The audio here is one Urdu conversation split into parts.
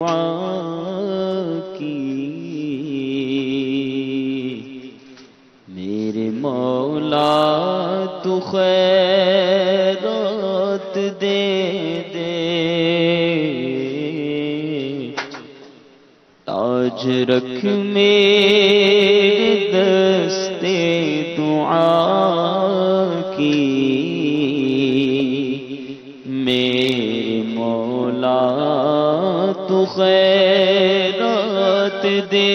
کی میرے مولا تو خیرات دے دے، تاج رکھ میرے دستے دعا کی میرے مولا تو خیرات دے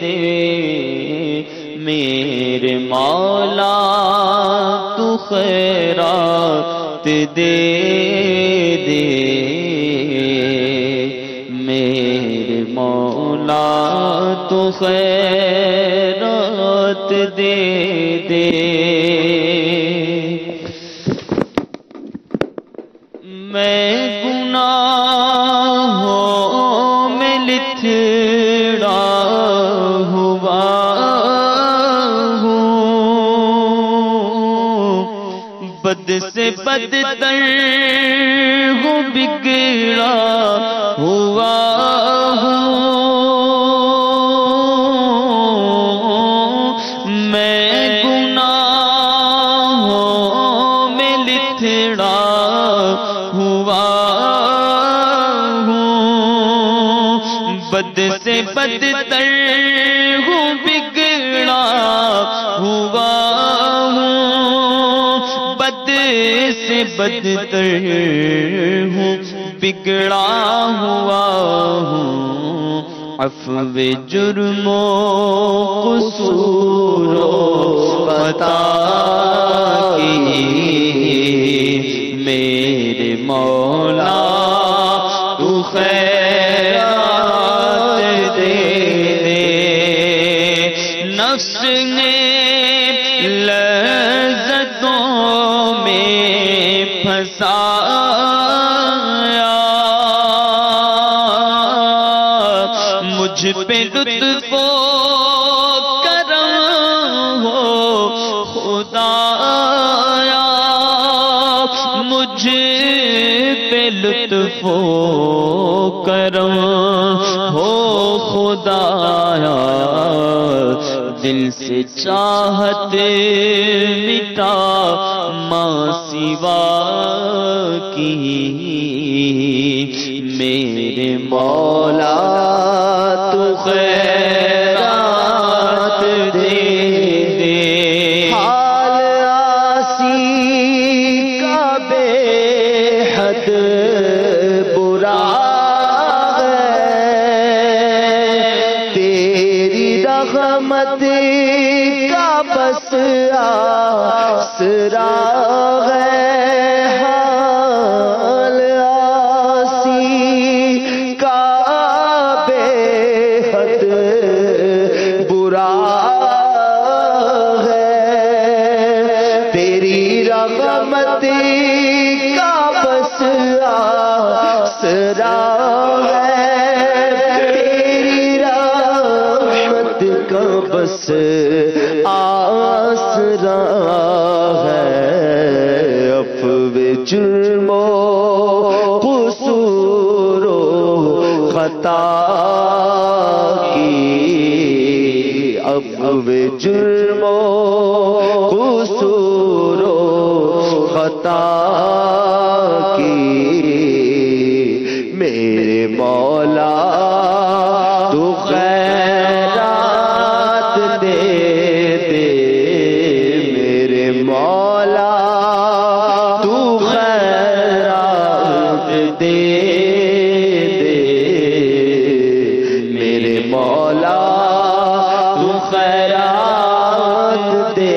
دے، میرے مولا تو خیرات دے دے، میرے مولا تو خیرات دے دے۔ میں گناہوں میں لتھڑا ہوا ہوں، بد سے بدتر ہوں، بگڑا ہوا ہوں، میں گناہوں میں لتھڑا ہوا ہوں، بد سے بدتر ہوں، بگڑا ہوا ہوں، بد سے بدتر ہوں، بگڑا ہوا ہوں، عفو جرم و قصور و خطا کی میرے مولا تو خیرات دے دے۔ نفس نے لذتوں میں پھنسایا، مجھ پہ لطف و کرم ہو خدایا، مجھ پہ لطف و کرم ہو خدایا، دل سے چاہت مٹا ماں سوا کی میرے مولا تو خیرات دے دے۔ حال آسی کا بے حد برا ہے، تیری رحمت کا بس آسرا ہے، حال آسی کا بے حد برا ہے، تیری رحمت کا بس آسرا ہے، تیری رحمت کا بس آسرا ہے، عفو جرم و قصور و خطا کی، عفو جرم و قصور و خطا کی میرے مولا تو خیرات دے دے، میرے مولا تو خیرات دے دے، میرے مولا تو خیرات دے دے۔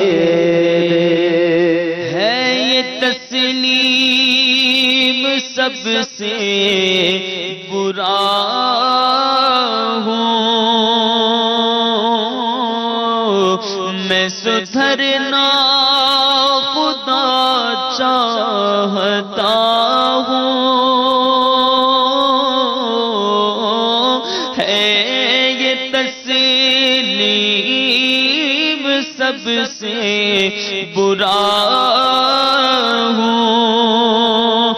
ہے یہ تسلیم سب سے برا ہوں، میں سدھرنا خدا چاہتا ہوں، ہے یہ تسلیم سب سے برا ہوں،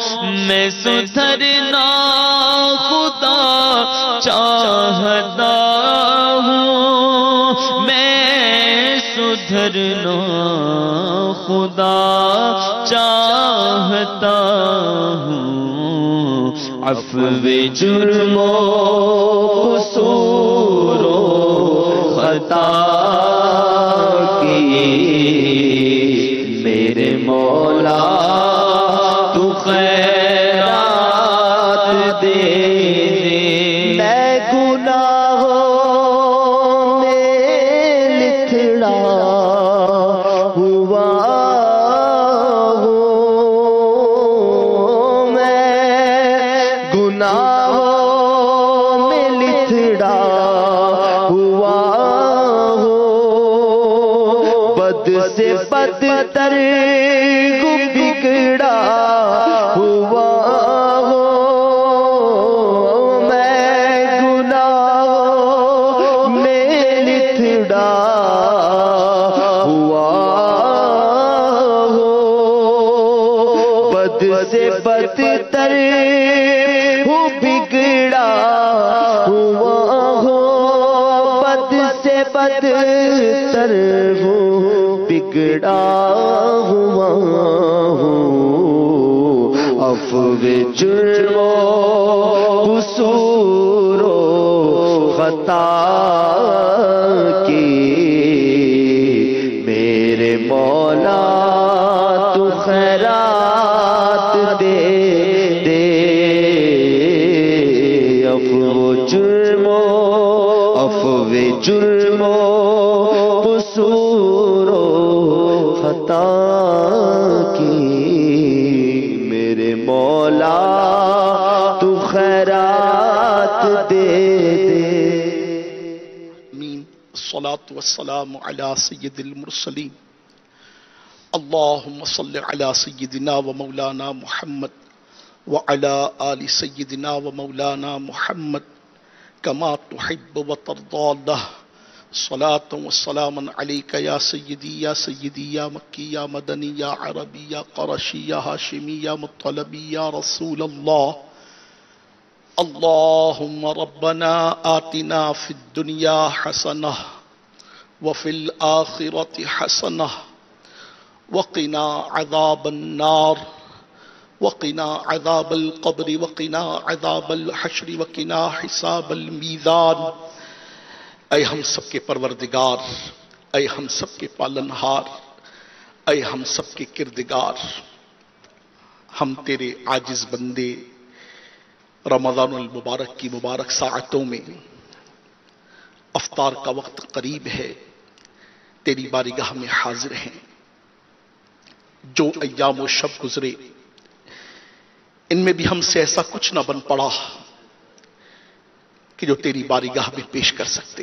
میں سدھرنا خدا چاہتا ہوں میں سدھرنا خدا چاہتا ہوں عفو جرم و قصور و خطا کی میرے مولا تو خیرات دے دے میں گناہوں میں لتھڑا ہوا ہوں، میں گناہوں میں لتھڑا ہوا ہوں، بد سے بدتر بگڑا ہوا ہوں، میں گناہوں میں لتھڑا ہوا ہوں، بد سے بدتر بگڑا ہوا ہوں، بد سے بدتر بگڑا ہوا ہوں، عفو جرم و قصور و خطا کی میرے مولا تو خیرات دے دے، عفو جرم و قصور و خطا کی میرے مولا تو خیرات دے دے۔ آمین۔ الصلاة والسلام على سید المرسلین، اللہم صل علی سیدنا و مولانا محمد وعلى آل سیدنا و مولانا محمد کما تحب و ترضى اللہ، صلاة والسلام علیک یا سیدی یا سیدی یا مکی یا مدنی یا عربی یا قرشی یا ہاشمی یا مطلبی یا رسول اللہ۔ اللہم ربنا آتنا فی الدنیا حسنہ وفی الآخرۃ حسنہ وقنا عذاب النار وقنا عذاب القبر وقنا عذاب الحشر وقنا حساب المیزان۔ اے ہم سب کے پروردگار، اے ہم سب کے پالنہار، اے ہم سب کے کردگار، ہم تیرے عاجز بندے رمضان المبارک کی مبارک ساعتوں میں افطار کا وقت قریب ہے، تیری بارگاہ میں حاضر ہیں۔ جو ایام و شب گزرے ان میں بھی ہم سے ایسا کچھ نہ بن پڑا کہ جو تیری بارگاہ میں پیش کر سکتے۔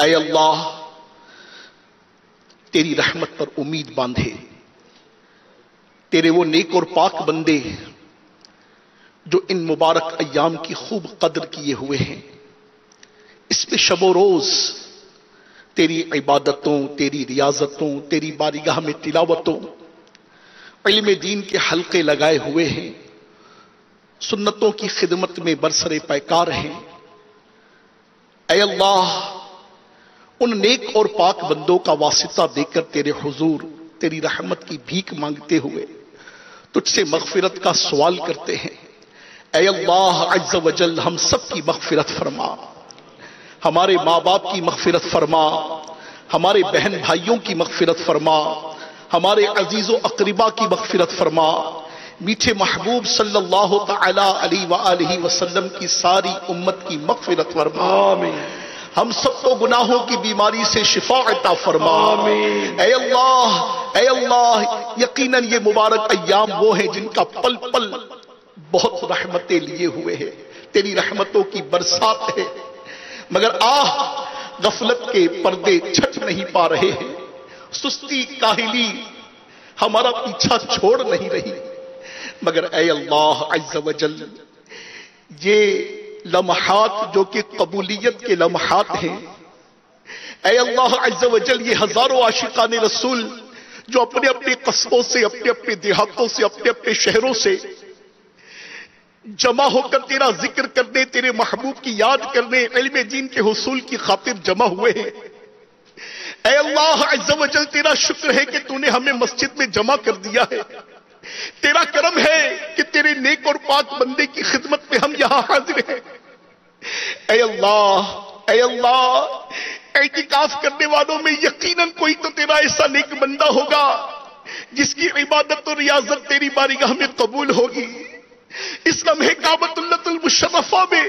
اے اللہ، تیری رحمت پر امید باندھے تیرے وہ نیک اور پاک بندے جو ان مبارک ایام کی خوب قدر کیے ہوئے ہیں، اس میں شب و روز تیری عبادتوں، تیری ریاضتوں، تیری بارگاہ میں تلاوتوں، علم دین کے حلقے لگائے ہوئے ہیں، سنتوں کی خدمت میں برسر پیکار ہیں۔ اے اللہ، ان نیک اور پاک بندوں کا واسطہ دے کر تیرے حضور تیری رحمت کی بھیک مانگتے ہوئے تجھ سے مغفرت کا سوال کرتے ہیں۔ اے اللہ عز و جل، ہم سب کی مغفرت فرما، ہمارے ماں باپ کی مغفرت فرما، ہمارے بہن بھائیوں کی مغفرت فرما، ہمارے عزیز و اقربا کی مغفرت فرما، میٹھے محبوب صلی اللہ تعالی علیہ وآلہ وسلم کی ساری امت کی مغفرت فرما، آمین۔ ہم سب کو گناہوں کی بیماری سے شفا عطا فرما، آمین۔ اے اللہ، یقیناً یہ مبارک ایام وہ ہیں جن کا پل پل بہت رحمتیں لیے ہوئے ہیں، تیری رحمتوں کی برسات ہے، مگر غفلت کے پردے چھٹ نہیں پا رہے ہیں، سستی کاہلی ہمارا پیچھا چھوڑ نہیں رہی، مگر اے اللہ عز و جل، یہ لمحات جو کہ قبولیت کے لمحات ہیں، اے اللہ عز و جل، یہ ہزاروں عاشقان رسول جو اپنے اپنے قصبوں سے، اپنے اپنے دیہاتوں سے، اپنے اپنے شہروں سے جمع ہو کر تیرا ذکر کرنے، تیرے محبوب کی یاد کرنے، علم دین کے حصول کی خاطر جمع ہوئے ہیں۔ اے اللہ عز و جل تیرا شکر ہے کہ تو نے ہمیں مسجد میں جمع کر دیا ہے، تیرا کرم ہے کہ تیرے نیک اور پاک بندے کی خدمت میں ہم یہاں حاضر ہیں۔ اے اللہ، اے اللہ، اعتکاف کرنے والوں میں یقیناً کوئی تو تیرا ایسا نیک بندہ ہوگا جس کی عبادت اور ریاضت تیری بارگاہ میں قبول ہوگی۔ اس لمحے کعبۃ اللہ المشرفہ میں،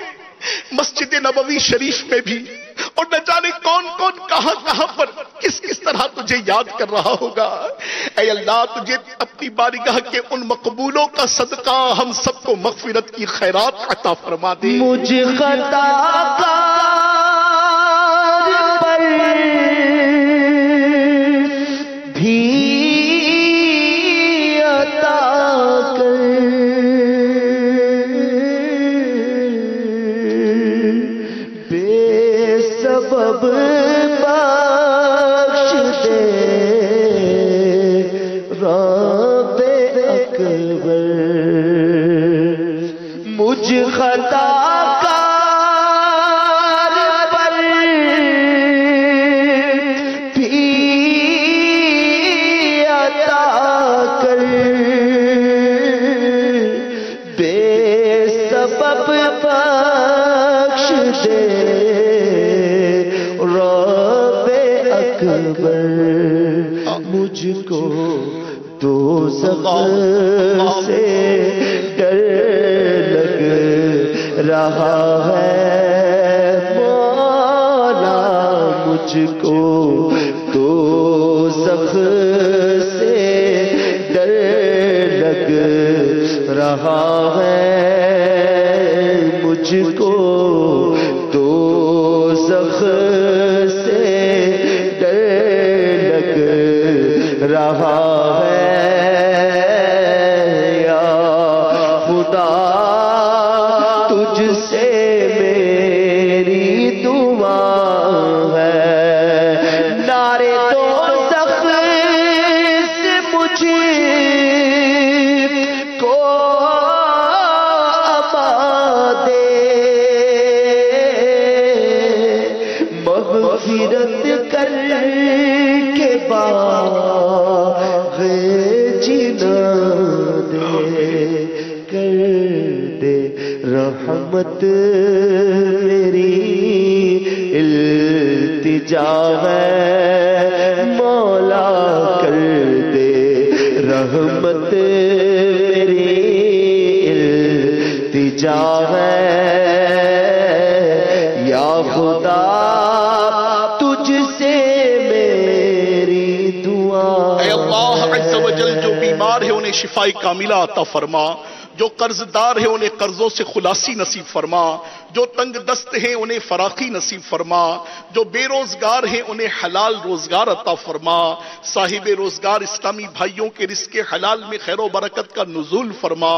مسجد نبوی شریف میں بھی، اور نہ جانے کون کون کہاں کہاں پر کس کس طرح تجھے یاد کر رہا ہوگا۔ اے اللہ تجھے اپنی بارگاہ کے ان مقبولوں کا صدقہ ہم سب کو مغفرت کی خیرات عطا فرما دے۔ مجھ خطا کار پر بھی عطا کر، بے سبب بخش دے رب اکبر۔ مجھ خطا کار پر بھی عطا کر، بے سبب بخش دے رب اکبر۔ مجھ کو دوزخ سے ڈر لگ رہا ہے مولا، مجھ کو دوزخ سے ڈر لگ رہا ہے، مجھ کو دوزخ سے ڈر لگ رہا ہے۔ یا خدا تجھ سے میری دعا ہے، نعرے دوزخ سے مجھے کو امان دے، مغفرت کر کے باغ جنا دے، کر دے رحمت میری التجا ہے مولا، کر دے رحمت میری التجا ہے۔ یا خدا تجھ سے میری دعا۔ اے اللہ عز و جل جو بیمار ہے انہیں شفاء کاملہ عطا فرما، جو قرض دار ہے انہیں قرضوں سے خلاصی نصیب فرما، جو تنگ دست ہیں انہیں فراخی نصیب فرما، جو بے روزگار ہیں انہیں حلال روزگار عطا فرما، صاحب روزگار اسلامی بھائیوں کے رزق حلال میں خیر و برکت کا نزول فرما،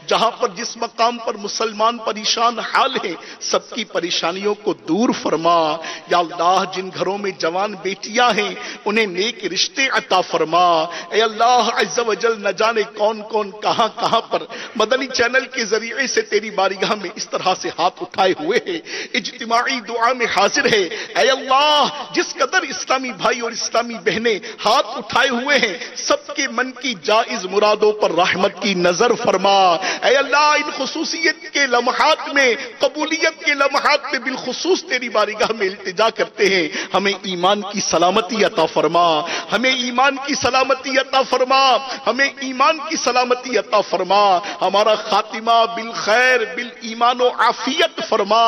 جہاں پر جس مقام پر مسلمان پریشان حال ہیں سب کی پریشانیوں کو دور فرما۔ یا اللہ جن گھروں میں جوان بیٹیاں ہیں انہیں نیک رشتے عطا فرما۔ اے اللہ عز و جل نہ جانے کون کون کہاں کہاں پر مدنی چینل کے ذریعے سے تیری بارگاہ میں اس طرح سے ہاتھ اٹھائے ہوئے ہیں، اجتماعی دعا میں حاضر ہے۔ اے اللہ جس قدر اسلامی بھائی اور اسلامی بہنیں ہاتھ اٹھائے ہوئے ہیں سب کے من کی جائز مرادوں پر رحمت کی نظر فرما۔ اے اللہ ان خصوصیت کے لمحات میں، قبولیت کے لمحات میں بالخصوص تیری بارگاہ میں التجا کرتے ہیں، ہمیں ایمان کی سلامتی عطا فرما، ہمیں ایمان کی سلامتی عطا فرما، ہمیں ایمان کی سلامتی عطا فرما، ہمارا خاتمہ بالخیر بالایمان و عافیت فرما۔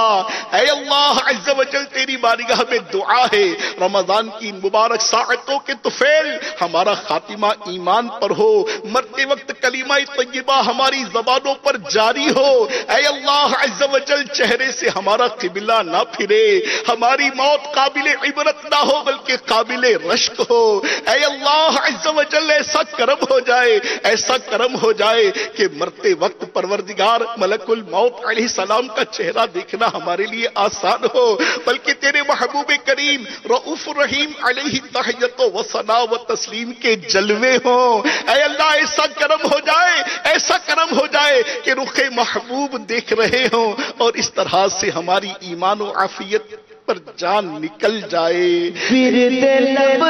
اے اللہ عز و جل تیری بارگاہ میں دعا ہے رمضان کی مبارک ساعتوں کے طفیل ہمارا خاتمہ ایمان پر ہو، مرتے وقت کلمہ طیبہ ہماری زبانوں پر جاری ہو۔ اے اللہ عز و جل چہرے سے ہمارا قبلہ نہ پھرے، ہماری موت قابل عبرت نہ ہو بلکہ قابل رشک ہو۔ اے اللہ عز و جل ایسا کرم ہو جائے، ایسا کرم ہو جائے کہ مرتے وقت پروردگار ملک الموت علیہ السلام کا چہرہ دیکھنا ہمارے لیے آسان ہو، بلکہ تیرے محبوب کریم رؤوف الرحیم علیہ تحیت و ثنا و تسلیم کے جلوے ہوں۔ اے اللہ ایسا کرم ہو جائے، ایسا کرم ہو جائے کہ رخ محبوب دیکھ رہے ہوں اور اس طرح سے ہماری ایمان و عافیت پر جان نکل جائے۔ پھر لب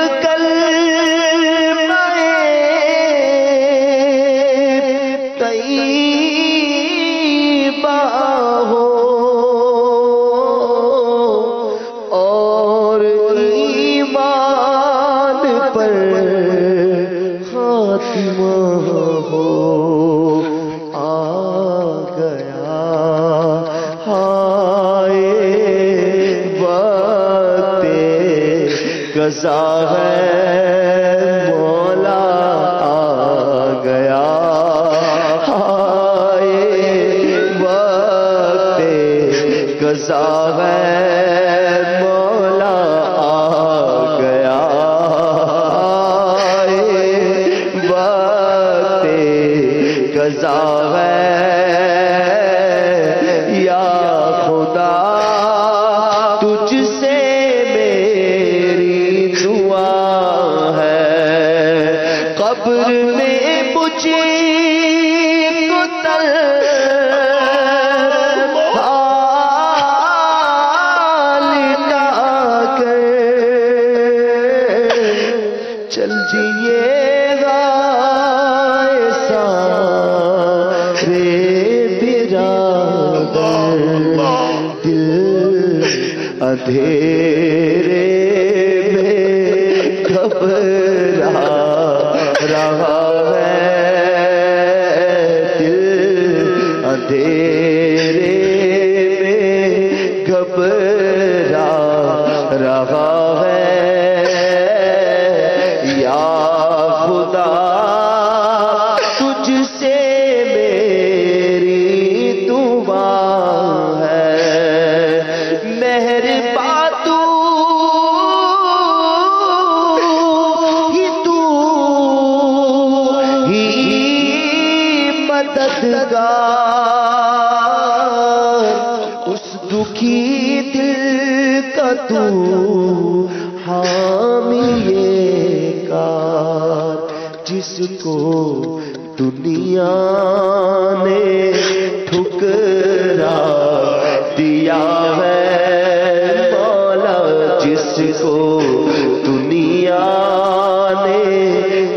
طیبہ ہو اور ایمان پر خاتمہ ہو، آ گیا ہائے وقت قضا ہے مولا، آ گیا قضا ہے مولا، آ گیا وقت قضا ہے یا خدا، تجھ سے میری دعا ہے، قبر میں مجھے چل جیے گا ایسا رے برادر، دل اندھیرے میں گھبرا رہا ہے، دل اندھیرے میں گھبرا رہا ہے، خدا تجھ سے میری دعا ہے، مہربان تو ہی مددگار، اس دکھی دل کا تو حامی جس کو دنیا نے ٹھکرا دیا ہے مولا، جس کو دنیا نے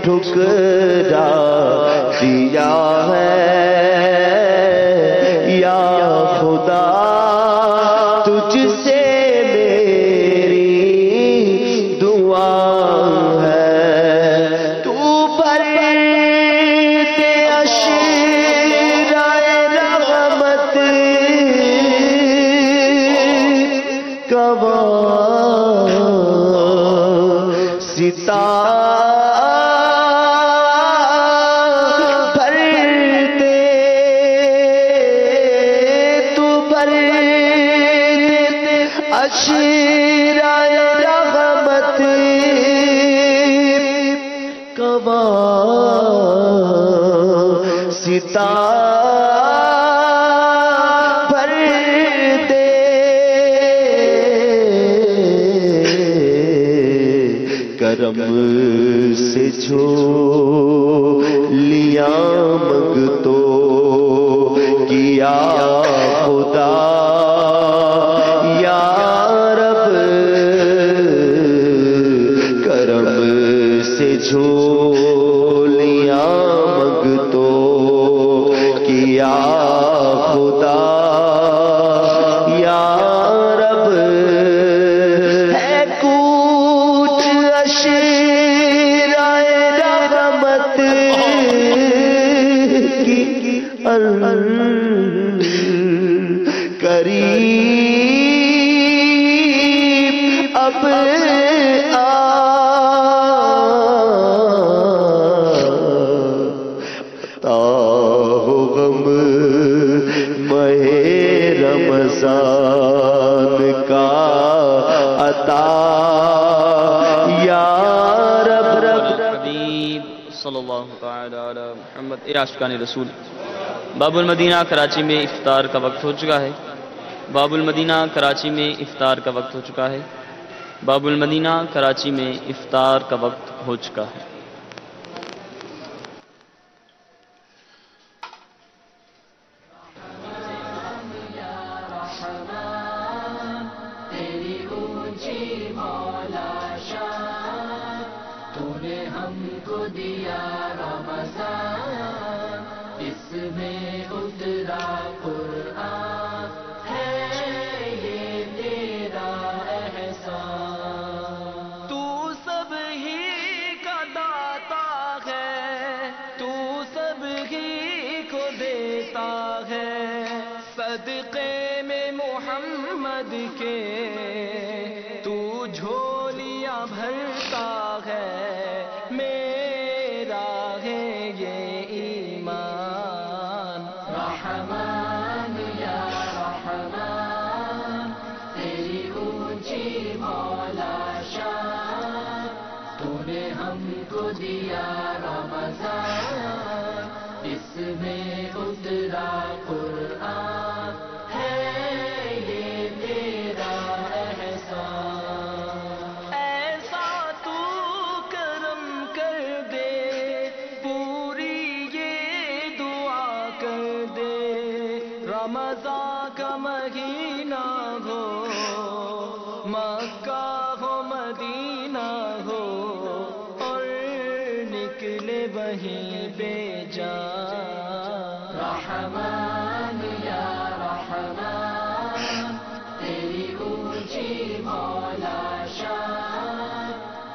ٹھکرا دیا ہے، یا خدا تجھ سے میری دعا ستا بھر دے تو بھر دے اشرائے رحمت کوا ستا کرم سے جو لیا مگ تو کیا خدا یا رب، کرم سے جو لیا مگ تو کیا خدا یا رب، ہے کچھ رحمت کی قریب اب تا ہو غم مہ رمضان کا عطا یا حبیب صلی اللہ تعالی علی محمد۔ اے عاشقان رسول، باب المدینہ کراچی میں افطار کا وقت ہو چکا ہے. باب المدینہ کراچی میں افطار کا وقت ہو چکا ہے. باب المدینہ کراچی میں افطار کا وقت ہو چکا ہے. صدقے میں محمد کے تو جھولیاں بھرتا ہے، میرا ہے یہ ایمان. رحمان یا رحمان تیری اونچی مولا شان، تو نے ہم کو دیا رمضان، اس میں اترا قرآن، ہے یہ تیرا احسان. ایسا تو کرم کر دے، پوری یہ دعا کر دے، رمضان کا مہینہ ہو، مکہ ہو مدینہ ہو، اور نکلے وہیں پہ جان. رحمان یا رحمان تیری اونچی مولا شان،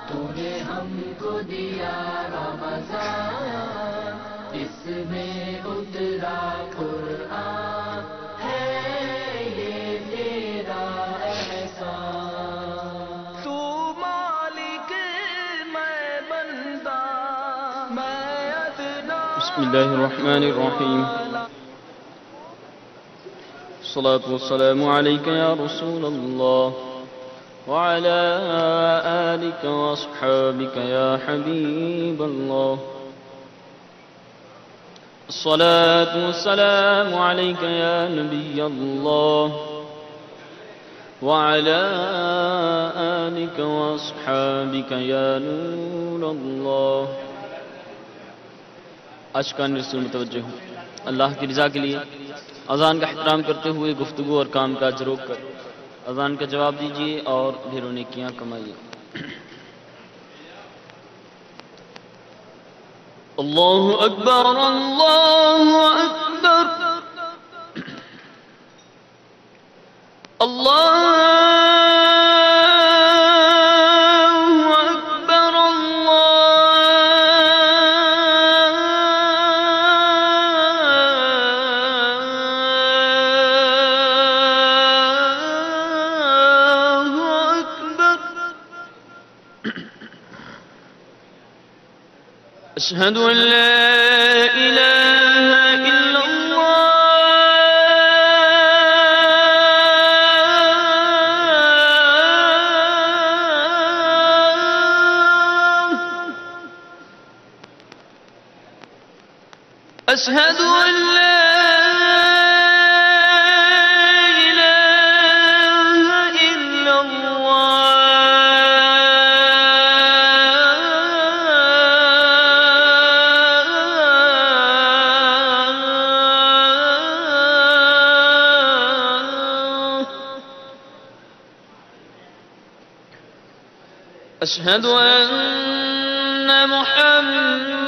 تو نے ہم کو دیا رمضان، اس میں اترا قرآن، ہے یہ تیرا احسان. تو مالک میں بندہ میں ادنا. بسم اللہ الرحمن الرحیم. الصلاة والسلام عليك يا رسول الله وعلى آلك وأصحابك يا حبيب الله. الصلاة والسلام عليك يا نبي الله وعلى آلك وأصحابك يا نور الله. اشکان رسول متوجہ ہوں. اللہ کی رضا کے لیے اذان کا احترام کرتے ہوئے گفتگو اور کام کاج روک کر اذان کا جواب دیجیے اور ڈھیروں نیکیاں کمائیے. اللہ اکبر اللہ اکبر اللہ أشهد أن لا إله إلا الله أشهد أن لا أشهد أن محمدًا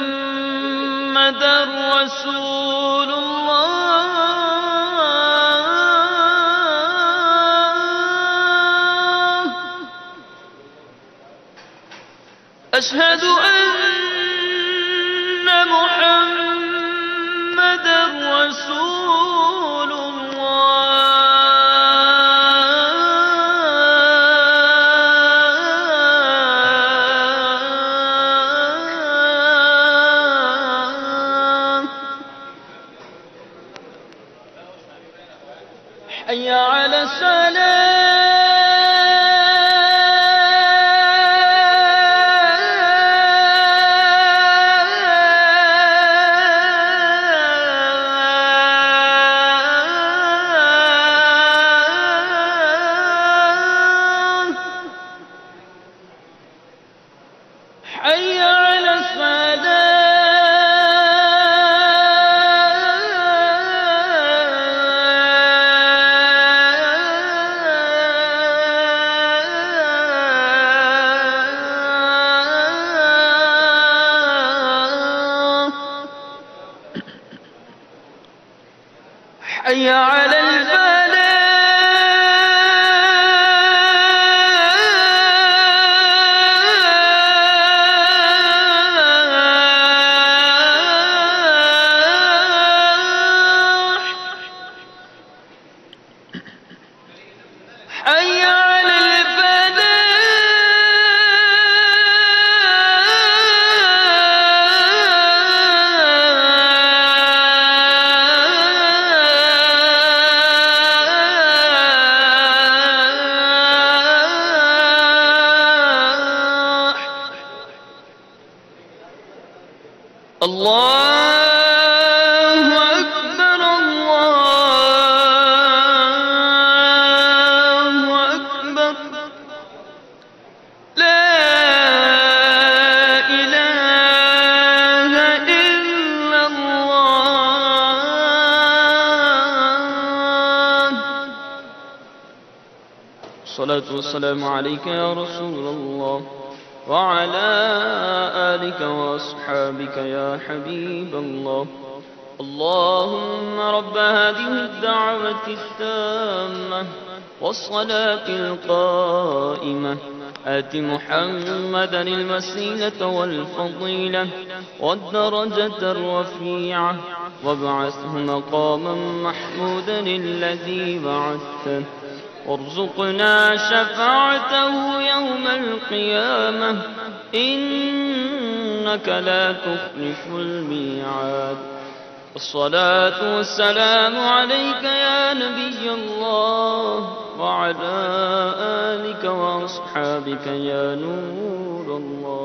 رسول الله أشهد أن محمدًا رسول حي على الصلاة حي على الفلاح حي على الله أكبر الله أكبر لا إله إلا الله. الصلاة والسلام عليك يا رسول الله وعلى آلك وأصحابك يا حبيب الله. اللهم رب هذه الدعوة التامة والصلاة القائمة آت محمدا المسيلة والفضيلة والدرجة الرفيعة وابعثه مقاما محمودا الذي بعثته وارزقنا شفاعته يوم القيامة إنك لا تخلف الميعاد. الصلاة والسلام عليك يا نبي الله وعلى آلك وأصحابك يا نور الله.